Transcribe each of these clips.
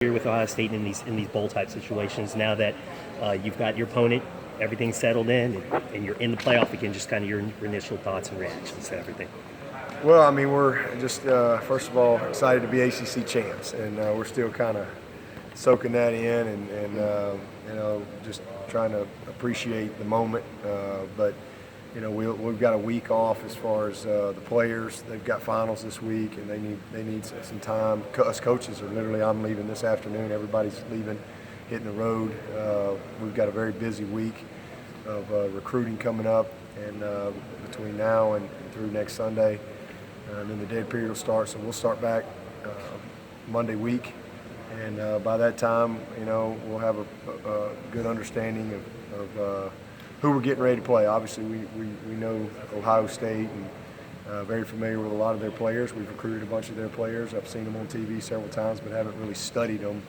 Here with Ohio State in these bowl type situations, now that you've got your opponent, everything's settled in, and you're in the playoff again, just kind of your initial thoughts and reactions to everything. Well, I mean, we're just first of all excited to be ACC champs, and we're still kind of soaking that in, and just trying to appreciate the moment. But we've got a week off as far as the players. They've got finals this week, and they need some time. Us coaches are literally, I'm leaving this afternoon. Everybody's leaving, hitting the road. We've got a very busy week of recruiting coming up, and between now and through next Sunday, and then the dead period will start. So we'll start back Monday week, and by that time, we'll have a good understanding of who we're getting ready to play. Obviously, we know Ohio State, and very familiar with a lot of their players. We've recruited a bunch of their players. I've seen them on TV several times, but haven't really studied them.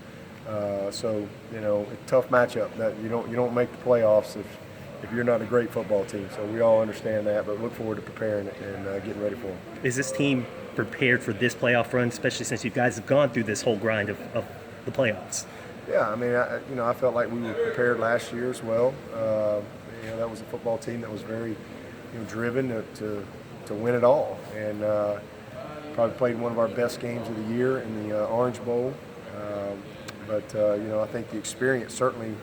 So a tough matchup. That you don't make the playoffs if you're not a great football team. So we all understand that, but look forward to preparing it and getting ready for them. Is this team prepared for this playoff run, especially since you guys have gone through this whole grind of the playoffs? Yeah, I mean, I felt like we were prepared last year as well. That was a football team that was very, driven to win it all, and probably played one of our best games of the year in the Orange Bowl. But I think the experience certainly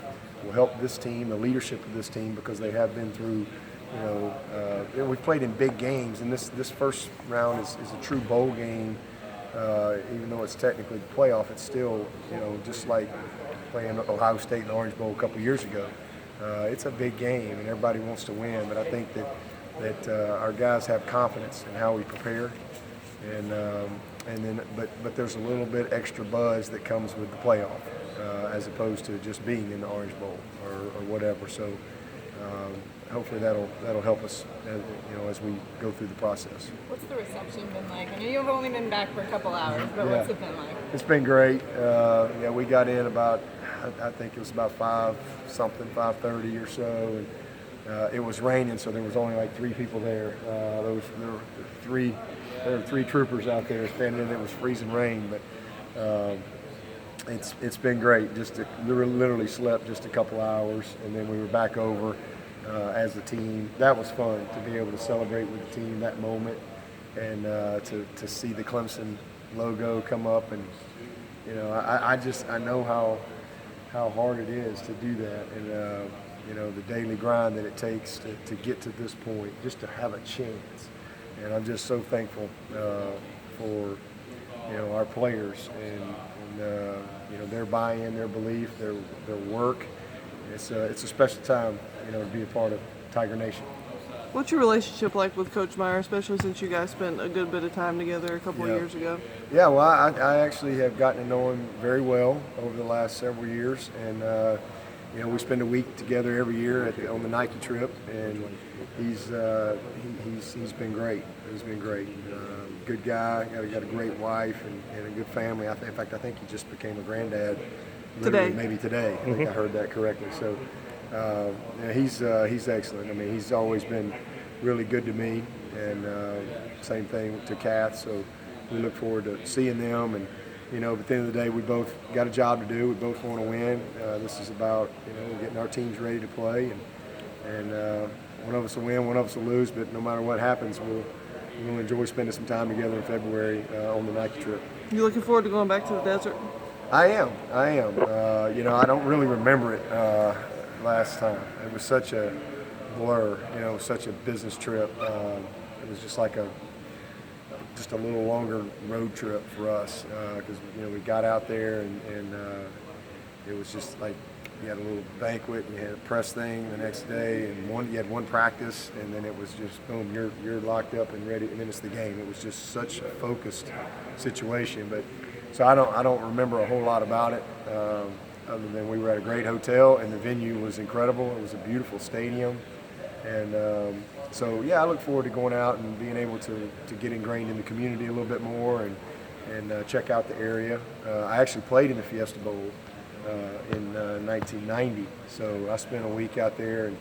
will help this team, the leadership of this team, because they have been through. We've played in big games, and this first round is a true bowl game. Even though it's technically the playoff, it's still just like playing Ohio State in the Orange Bowl a couple years ago. It's a big game, and everybody wants to win. But I think that our guys have confidence in how we prepare, but there's a little bit extra buzz that comes with the playoff, as opposed to just being in the Orange Bowl or whatever. So hopefully that'll help us as we go through the process. What's the reception been like? I know you've only been back for a couple hours, but what's it been like? It's been great. We got in about, I think it was about 5:30 or so, and it was raining, so there was only like 3 people there. There were three troopers out there standing in. It was freezing rain, but it's been great. Literally slept just a couple hours, and then we were back over as a team. That was fun to be able to celebrate with the team that moment, and to see the Clemson logo come up, and I know how hard it is to do that, and the daily grind that it takes to get to this point, just to have a chance. And I'm just so thankful for our players and their buy-in, their belief, their work. It's a special time to be a part of Tiger Nation. What's your relationship like with Coach Meyer, especially since you guys spent a good bit of time together a couple of years ago? Yeah, well, I actually have gotten to know him very well over the last several years, and we spend a week together every year on the Nike trip, and he's been great. He's been great. Good guy. Got a great wife and a good family. In fact, I think he just became a granddad today. Maybe today. I think I heard that correctly. So. He's excellent. I mean, he's always been really good to me, and same thing to Kath. So we look forward to seeing them. And at the end of the day, we both got a job to do. We both want to win. This is about getting our teams ready to play, and one of us will win, one of us will lose. But no matter what happens, we'll enjoy spending some time together in February on the Nike trip. You looking forward to going back to the desert? I am. I don't really remember it. Last time it was such a blur, such a business trip. It was just like a little longer road trip for us, because we got out there and it was just like you had a little banquet and you had a press thing the next day, and you had one practice, and then it was just boom, you're locked up and ready, and then it's the game. It was just such a focused situation, but so I don't remember a whole lot about it. Other than we were at a great hotel, and the venue was incredible. It was a beautiful stadium, and I look forward to going out and being able to get ingrained in the community a little bit more and check out the area. I actually played in the Fiesta Bowl in 1990, so I spent a week out there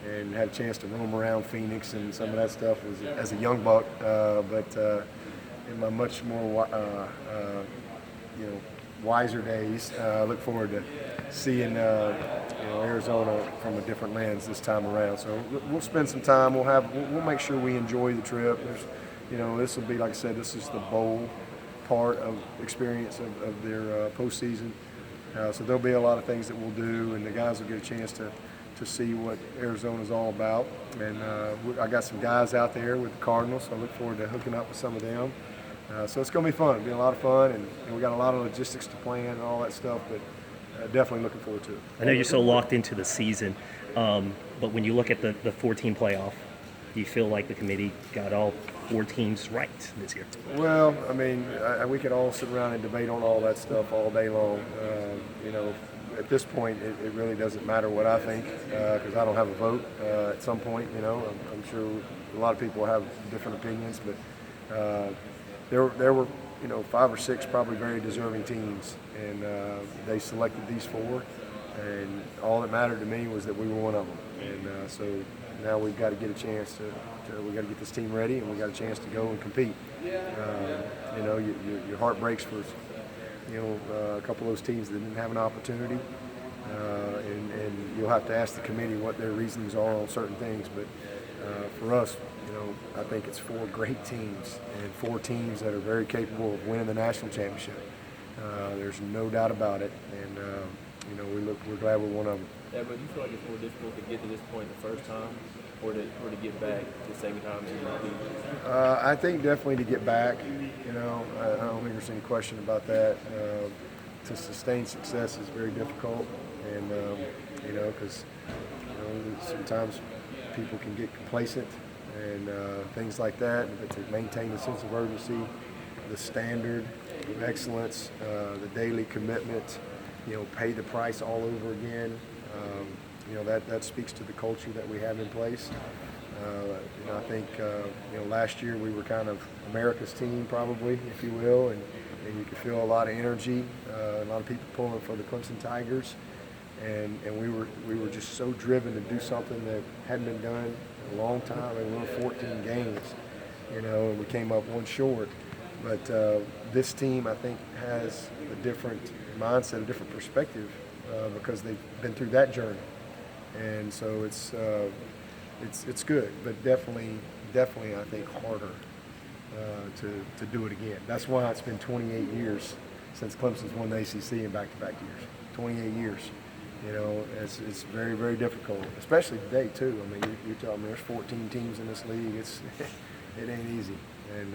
and had a chance to roam around Phoenix and some of that stuff as a young buck, but in my much more wiser days. Look forward to seeing Arizona from a different lens this time around. So we'll spend some time. We'll make sure we enjoy the trip. This will be, like I said, this is the bowl part of experience of their postseason. So there'll be a lot of things that we'll do, and the guys will get a chance to see what Arizona's all about. And I got some guys out there with the Cardinals, so I look forward to hooking up with some of them. So it's going to be fun. It'll be a lot of fun, and we got a lot of logistics to plan and all that stuff, but definitely looking forward to it. I know you're so locked into the season, but when you look at the 4-team playoff, do you feel like the committee got all 4 teams right this year? Well, I mean, we could all sit around and debate on all that stuff all day long. At this point, it really doesn't matter what I think because I don't have a vote. At some point, I'm sure a lot of people have different opinions, but there were 5 or 6 probably very deserving teams, and they selected these 4, and all that mattered to me was that we were one of them. And so now we've got to get a chance we got to get this team ready, and we got a chance to go and compete. Your heart breaks for a couple of those teams that didn't have an opportunity, and you'll have to ask the committee what their reasonings are on certain things. But for us, I think it's 4 great teams and 4 teams that are very capable of winning the national championship. There's no doubt about it, and we're glad we're one of them. Yeah, but do you feel like it's more difficult to get to this point the first time, or to get back the second time? I think definitely to get back. I don't think there's any question about that. To sustain success is very difficult, and because sometimes people can get complacent and things like that. But to maintain the sense of urgency, the standard of excellence, the daily commitment, pay the price all over again. That speaks to the culture that we have in place. I think last year we were kind of America's team, probably, if you will, and you could feel a lot of energy, a lot of people pulling for the Clemson Tigers, and we were just so driven to do something that hadn't been done in a long time. And we won 14 games, and we came up 1 short. But this team, I think, has a different mindset, a different perspective, because they've been through that journey, and so it's good, but definitely I think harder to do it again. That's why it's been 28 years since Clemson's won the ACC in back-to-back years. 28 years. It's very, very difficult, especially today too. I mean, you're telling me there's 14 teams in this league. It ain't easy, and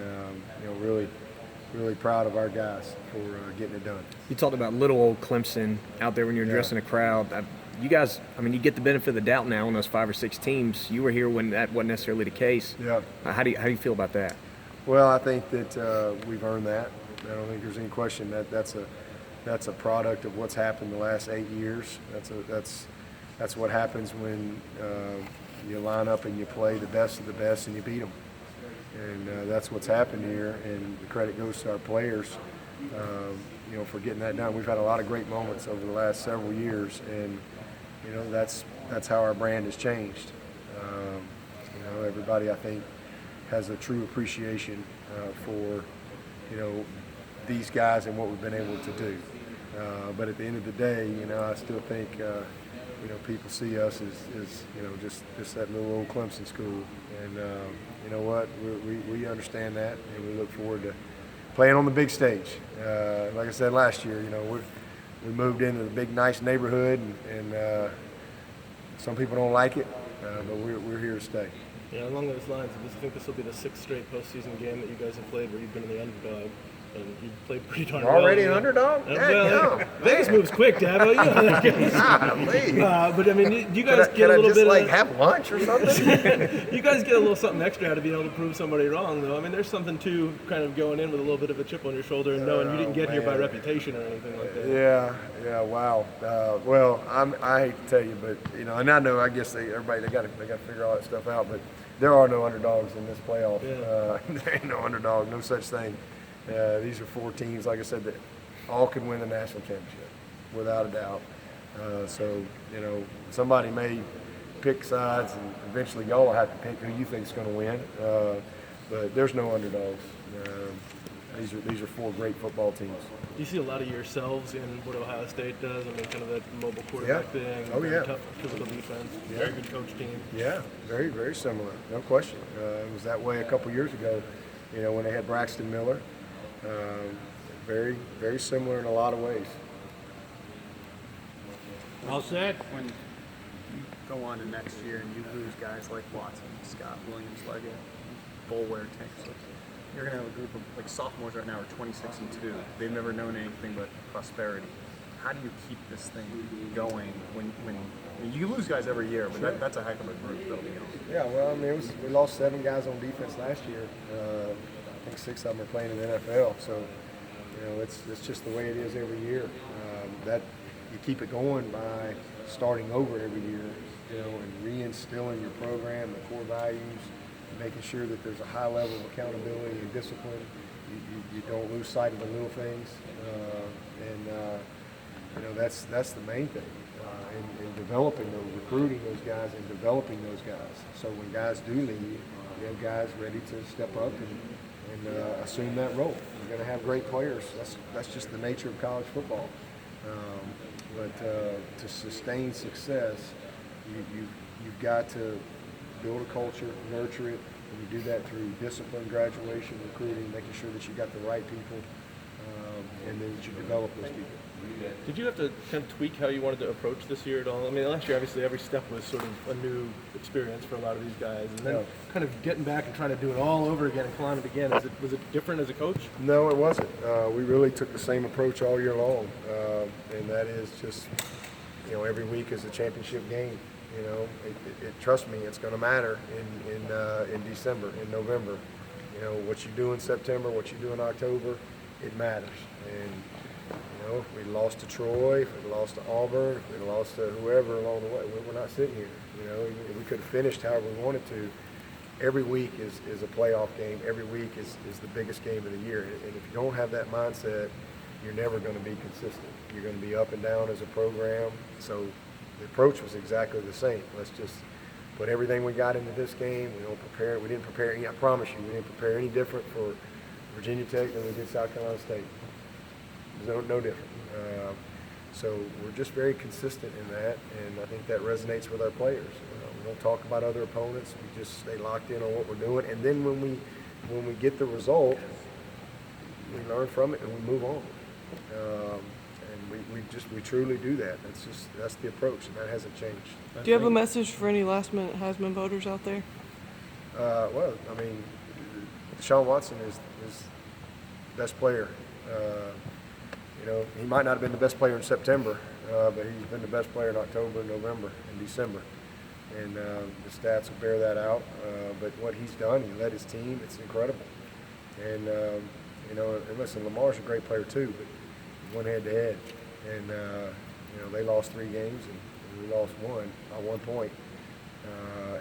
really proud of our guys for getting it done. You talked about little old Clemson out there when you're addressing a crowd. You guys, you get the benefit of the doubt now on those 5 or 6 teams. You were here when that wasn't necessarily the case. Yeah. How do you feel about that? Well, I think that we've earned that. I don't think there's any question that that's a product of what's happened the last 8 years. That's what happens when you line up and you play the best of the best and you beat them. And that's what's happened here, and the credit goes to our players, for getting that done. We've had a lot of great moments over the last several years, and that's how our brand has changed. Everybody, I think, has a true appreciation for these guys and what we've been able to do. But at the end of the day, I still think people see us as just that little old Clemson school, and you know what, we understand that, and we look forward to playing on the big stage. Like I said last year, we moved into the big nice neighborhood, and some people don't like it, but we're here to stay. Yeah, along those lines, I think this will be the 6th straight postseason game that you guys have played where you've been in the underdog. And you played pretty darn well. Already an underdog? Vegas moves quick, Dabo. But I mean, you guys get a little bit of have lunch or something? You guys get a little something extra out of being able to prove somebody wrong, though. I mean, there's something to kind of going in with a little bit of a chip on your shoulder and knowing you didn't get here by reputation or anything like that. Yeah, wow. Well, I hate to tell you, but and I know, I guess everybody they got to figure all that stuff out, but there are no underdogs in this playoff. Yeah. There ain't no underdog, no such thing. These are 4 teams, like I said, that all can win the national championship, without a doubt. So, somebody may pick sides, and eventually y'all will have to pick who you think is going to win. But there's no underdogs. these are 4 great football teams. You see a lot of yourselves in what Ohio State does. I mean, kind of that mobile quarterback thing. Oh, very yeah. Tough physical defense. Very good coach team. Yeah, very, very similar, no question. It was that way a couple years ago, when they had Braxton Miller. Very, very similar in a lot of ways. Well said. When you go on to next year and you lose guys like Watson, Scott, Williams, Leggett, Boulware, Tanks, you're going to have a group of sophomores right now are 26-2. They've never known anything but prosperity. How do you keep this thing going when you lose guys every year, but that's a heck of a group that'll be on. Yeah, well, I mean, we lost 7 guys on defense last year. I think 6 of them are playing in the NFL. So, it's just the way it is every year. That you keep it going by starting over every year, and reinstilling your program, the core values, making sure that there's a high level of accountability and discipline. You don't lose sight of the little things, that's the main thing. In developing those, recruiting those guys, and developing those guys. So when guys do leave, you have guys ready to step up and assume that role. You're going to have great players. That's just the nature of college football. But to sustain success, you've got to build a culture, nurture it, and you do that through discipline, graduation, recruiting, making sure that you got the right people, and then that you develop those people. Did you have to kind of tweak how you wanted to approach this year at all? I mean, last year, obviously, every step was sort of a new experience for a lot of these guys. And then kind of getting back and trying to do it all over again and climb it again. Was it different as a coach? No, it wasn't. We really took the same approach all year long. And that is just, every week is a championship game. Trust me, it's going to matter in December, in November. What you do in September, what you do in October, it matters. And if we lost to Troy, if we lost to Auburn, if we lost to whoever along the way, we're not sitting here. We could have finished however we wanted to. Every week is a playoff game. Every week is the biggest game of the year. And if you don't have that mindset, you're never going to be consistent. You're going to be up and down as a program. So the approach was exactly the same. Let's just put everything we got into this game. We didn't prepare. I promise you, we didn't prepare any different for Virginia Tech than we did South Carolina State. No different. So we're just very consistent in that, and I think that resonates with our players. We don't talk about other opponents. We just stay locked in on what we're doing, and then when we get the result, we learn from it and we move on. And we truly do that. That's the approach, and that hasn't changed. Do you have a message for any last-minute Heisman voters out there? Well, I mean, Deshaun Watson is the best player. He might not have been the best player in September, but he's been the best player in October, November, and December. And the stats will bear that out. But what he's done, he led his team. It's incredible. And, and listen, Lamar's a great player too, but one head-to-head. And, they lost 3 games, and we lost 1 by 1 point.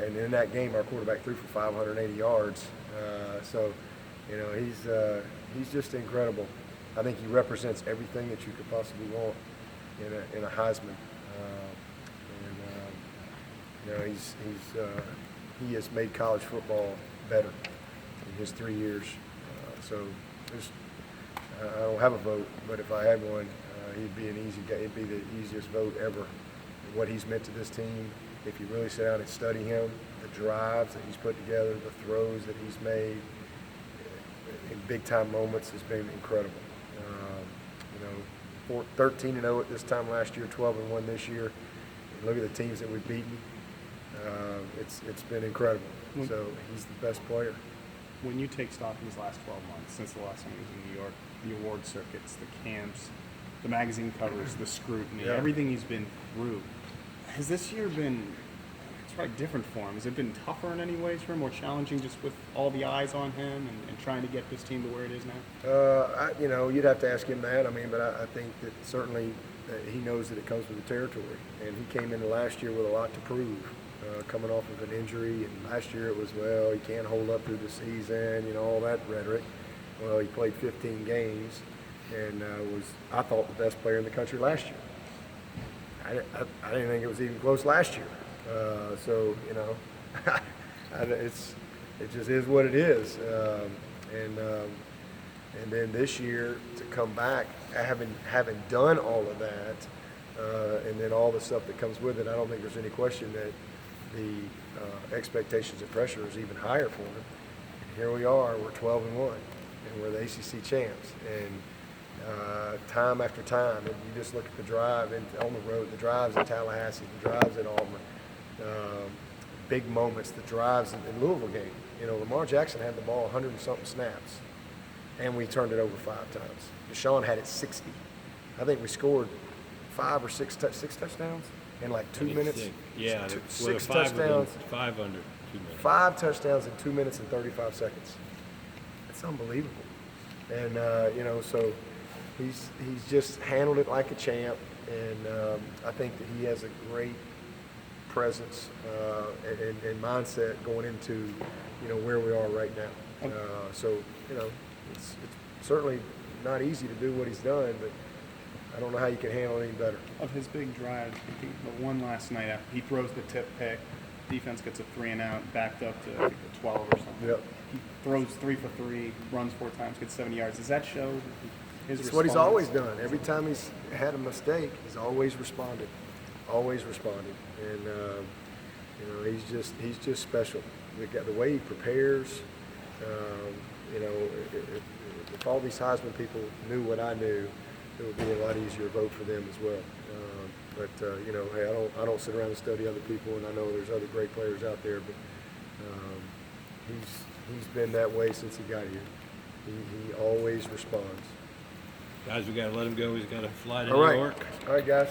And in that game, our quarterback threw for 580 yards. So, he's just incredible. I think he represents everything that you could possibly want in a Heisman. He has made college football better in his 3 years. So I don't have a vote, but if I had one, he'd be an easy guy. He'd be the easiest vote ever. What he's meant to this team, if you really sit down and study him, the drives that he's put together, the throws that he's made in big-time moments has been incredible. 13-0 at this time last year, 12-1 this year. Look at the teams that we've beaten. It's been incredible. So he's the best player. When you take stock in these last 12 months, since the last time he was in New York, the award circuits, the camps, the magazine covers, the scrutiny, everything he's been through, has this year been probably different for him? Has it been tougher in any ways for him, more challenging just with all the eyes on him and trying to get this team to where it is now? You'd have to ask him that. But I think that certainly he knows that it comes with the territory. And he came into last year with a lot to prove, coming off of an injury. And last year it was, he can't hold up through the season, all that rhetoric. Well, he played 15 games and was, I thought, the best player in the country last year. I didn't think it was even close last year. It just is what it is. And then this year to come back, having done all of that, and then all the stuff that comes with it, I don't think there's any question that the expectations and pressure is even higher for him. Here we are, we're 12-1, and we're the ACC champs. And time after time, and you just look at the drive on the road, the drives in Tallahassee, the drives at Auburn, big moments, the drives in the Louisville game. You know, Lamar Jackson had the ball 100 and something snaps, and we turned it over 5 times. Deshaun had it 60. I think we scored 5 or 6 touchdowns in like 2 minutes. Yeah, six touchdowns. 5 under 2 minutes. 5 touchdowns in 2 minutes and 35 seconds. It's unbelievable. And you know, so he's just handled it like a champ, and I think that he has a great presence and mindset going into, you know, where we are right now. So, you know, it's certainly not easy to do what he's done, but I don't know how you can handle it any better. Of his big drive, I think the one last night, after he throws the tip pick, defense gets a 3 and out, backed up to I think, the 12 or something. Yep. He throws 3 for 3, runs 4 times, gets 70 yards. Does that show his It's what he's response? always done. Every time he's had a mistake, he's always responded. Always responded. And you know, he's just special. The way he prepares. You know, if all these Heisman people knew what I knew, it would be a lot easier vote for them as well. But you know, hey, I don't sit around and study other people, and I know there's other great players out there, but he's been that way since he got here. He always responds. Guys, we got to let him go. He's got to fly to All New right. York. All right, guys.